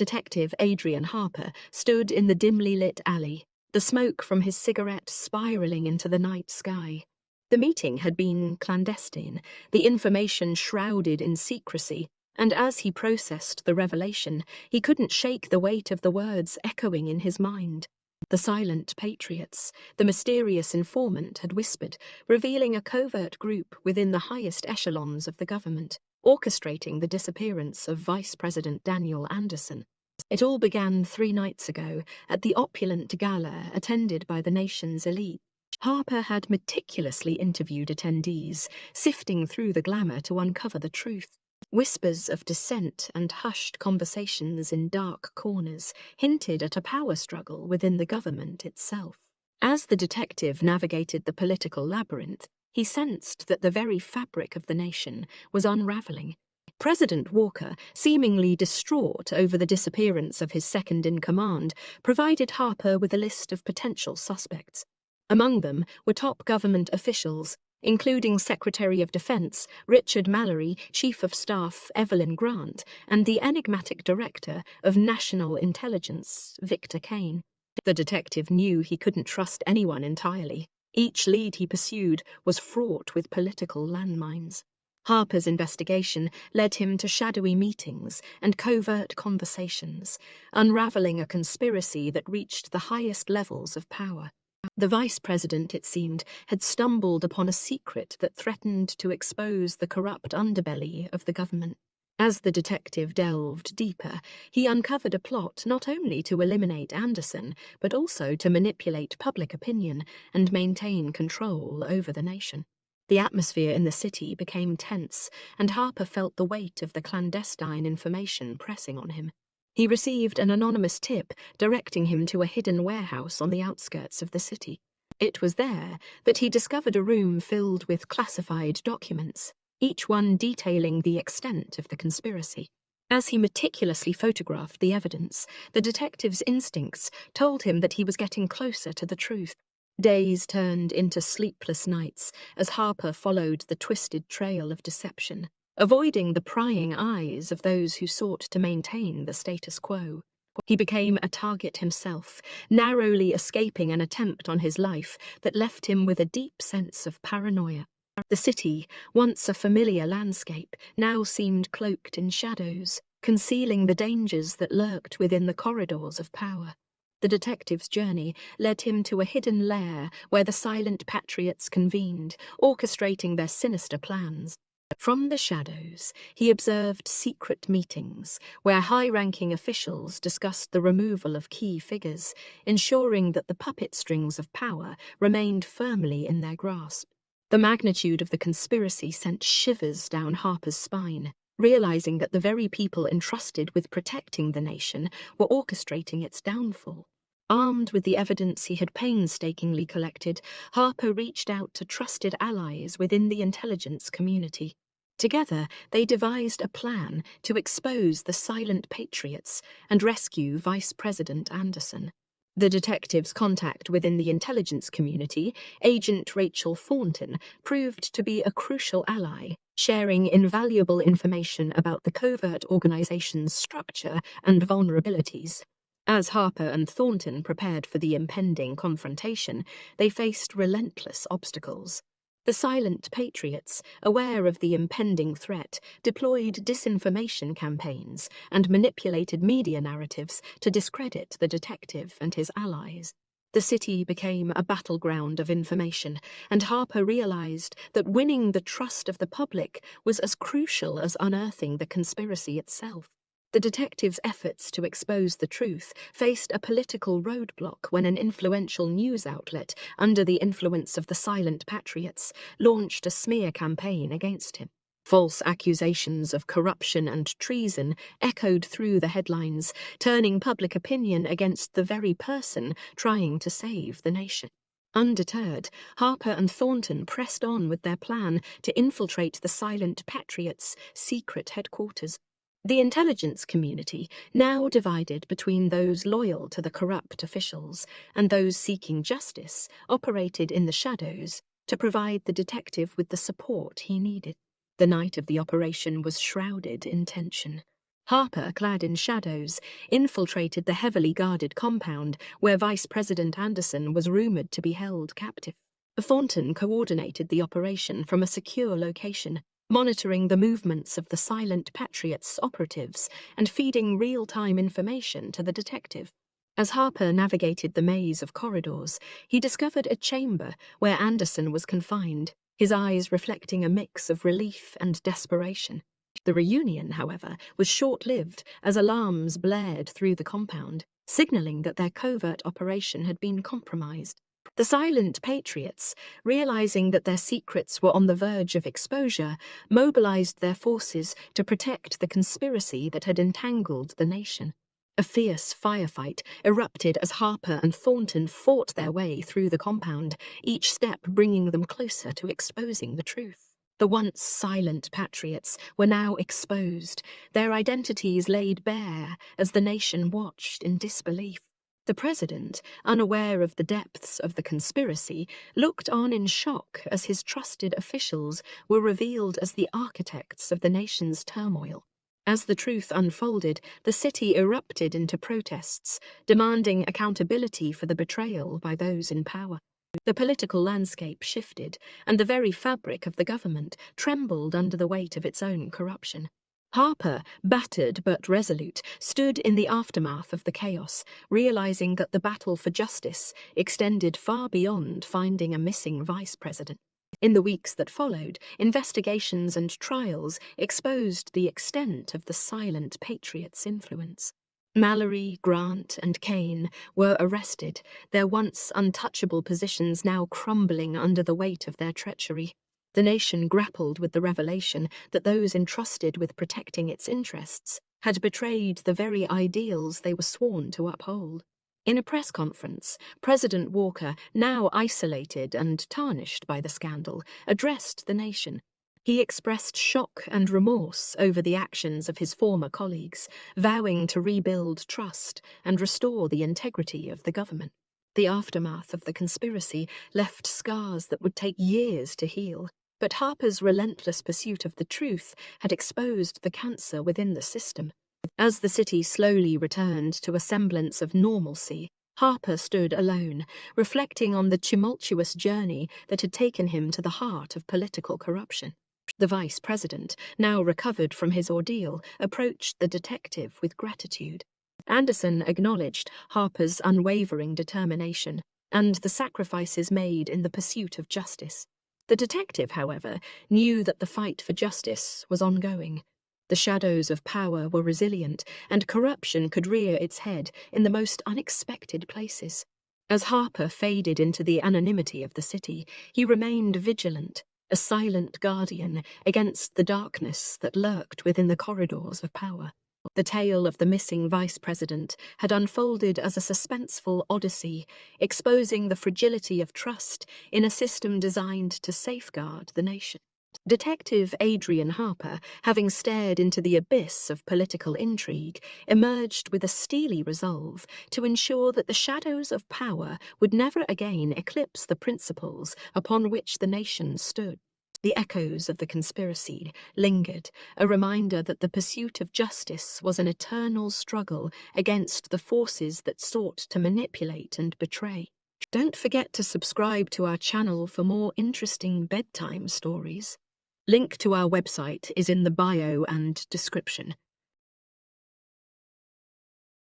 Detective Adrian Harper stood in the dimly lit alley, the smoke from his cigarette spiraling into the night sky. The meeting had been clandestine, the information shrouded in secrecy, and as he processed the revelation, he couldn't shake the weight of the words echoing in his mind. The silent patriots, the mysterious informant had whispered, revealing a covert group within the highest echelons of the government, orchestrating the disappearance of Vice President Daniel Anderson. It all began 3 nights ago at the opulent gala attended by the nation's elite. Harper had meticulously interviewed attendees, sifting through the glamour to uncover the truth. Whispers of dissent and hushed conversations in dark corners hinted at a power struggle within the government itself. As the detective navigated the political labyrinth, he sensed that the very fabric of the nation was unraveling. President Walker, seemingly distraught over the disappearance of his second-in-command, provided Harper with a list of potential suspects. Among them were top government officials, including Secretary of Defense Richard Mallory, Chief of Staff Evelyn Grant, and the enigmatic Director of National Intelligence, Victor Kane. The detective knew he couldn't trust anyone entirely. Each lead he pursued was fraught with political landmines. Harper's investigation led him to shadowy meetings and covert conversations, unraveling a conspiracy that reached the highest levels of power. The vice president, it seemed, had stumbled upon a secret that threatened to expose the corrupt underbelly of the government. As the detective delved deeper, he uncovered a plot not only to eliminate Anderson, but also to manipulate public opinion and maintain control over the nation. The atmosphere in the city became tense, and Harper felt the weight of the clandestine information pressing on him. He received an anonymous tip directing him to a hidden warehouse on the outskirts of the city. It was there that he discovered a room filled with classified documents, each one detailing the extent of the conspiracy. As he meticulously photographed the evidence, the detective's instincts told him that he was getting closer to the truth. Days turned into sleepless nights as Harper followed the twisted trail of deception, avoiding the prying eyes of those who sought to maintain the status quo. He became a target himself, narrowly escaping an attempt on his life that left him with a deep sense of paranoia. The city, once a familiar landscape, now seemed cloaked in shadows, concealing the dangers that lurked within the corridors of power. The detective's journey led him to a hidden lair where the silent patriots convened, orchestrating their sinister plans. From the shadows, he observed secret meetings where high-ranking officials discussed the removal of key figures, ensuring that the puppet strings of power remained firmly in their grasp. The magnitude of the conspiracy sent shivers down Harper's spine, realizing that the very people entrusted with protecting the nation were orchestrating its downfall. Armed with the evidence he had painstakingly collected, Harper reached out to trusted allies within the intelligence community. Together, they devised a plan to expose the silent patriots and rescue Vice President Anderson. The detective's contact within the intelligence community, Agent Rachel Thornton, proved to be a crucial ally, sharing invaluable information about the covert organization's structure and vulnerabilities. As Harper and Thornton prepared for the impending confrontation, they faced relentless obstacles. The silent patriots, aware of the impending threat, deployed disinformation campaigns and manipulated media narratives to discredit the detective and his allies. The city became a battleground of information, and Harper realized that winning the trust of the public was as crucial as unearthing the conspiracy itself. The detective's efforts to expose the truth faced a political roadblock when an influential news outlet, under the influence of the silent patriots, launched a smear campaign against him. False accusations of corruption and treason echoed through the headlines, turning public opinion against the very person trying to save the nation. Undeterred, Harper and Thornton pressed on with their plan to infiltrate the silent patriots' secret headquarters. The intelligence community, now divided between those loyal to the corrupt officials and those seeking justice, operated in the shadows to provide the detective with the support he needed. The night of the operation was shrouded in tension. Harper, clad in shadows, infiltrated the heavily guarded compound where Vice President Anderson was rumored to be held captive. Thornton coordinated the operation from a secure location, monitoring the movements of the Silent Patriots operatives and feeding real-time information to the detective. As Harper navigated the maze of corridors, he discovered a chamber where Anderson was confined, his eyes reflecting a mix of relief and desperation. The reunion, however, was short-lived as alarms blared through the compound, signaling that their covert operation had been compromised. The Silent Patriots, realizing that their secrets were on the verge of exposure, mobilized their forces to protect the conspiracy that had entangled the nation. A fierce firefight erupted as Harper and Thornton fought their way through the compound, each step bringing them closer to exposing the truth. The once silent patriots were now exposed, their identities laid bare as the nation watched in disbelief. The president, unaware of the depths of the conspiracy, looked on in shock as his trusted officials were revealed as the architects of the nation's turmoil. As the truth unfolded, the city erupted into protests, demanding accountability for the betrayal by those in power. The political landscape shifted, and the very fabric of the government trembled under the weight of its own corruption. Harper, battered but resolute, stood in the aftermath of the chaos, realizing that the battle for justice extended far beyond finding a missing vice president. In the weeks that followed, investigations and trials exposed the extent of the Silent Patriots' influence. Mallory, Grant, and Kane were arrested, their once untouchable positions now crumbling under the weight of their treachery. The nation grappled with the revelation that those entrusted with protecting its interests had betrayed the very ideals they were sworn to uphold. In a press conference, President Walker, now isolated and tarnished by the scandal, addressed the nation. He expressed shock and remorse over the actions of his former colleagues, vowing to rebuild trust and restore the integrity of the government. The aftermath of the conspiracy left scars that would take years to heal, but Harper's relentless pursuit of the truth had exposed the cancer within the system. As the city slowly returned to a semblance of normalcy, Harper stood alone, reflecting on the tumultuous journey that had taken him to the heart of political corruption. The vice president, now recovered from his ordeal, approached the detective with gratitude. Anderson acknowledged Harper's unwavering determination and the sacrifices made in the pursuit of justice. The detective, however, knew that the fight for justice was ongoing. The shadows of power were resilient, and corruption could rear its head in the most unexpected places. As Harper faded into the anonymity of the city, he remained vigilant, a silent guardian against the darkness that lurked within the corridors of power. The tale of the missing vice president had unfolded as a suspenseful odyssey, exposing the fragility of trust in a system designed to safeguard the nation. Detective Adrian Harper, having stared into the abyss of political intrigue, emerged with a steely resolve to ensure that the shadows of power would never again eclipse the principles upon which the nation stood. The echoes of the conspiracy lingered, a reminder that the pursuit of justice was an eternal struggle against the forces that sought to manipulate and betray. Don't forget to subscribe to our channel for more interesting bedtime stories. Link to our website is in the bio and description.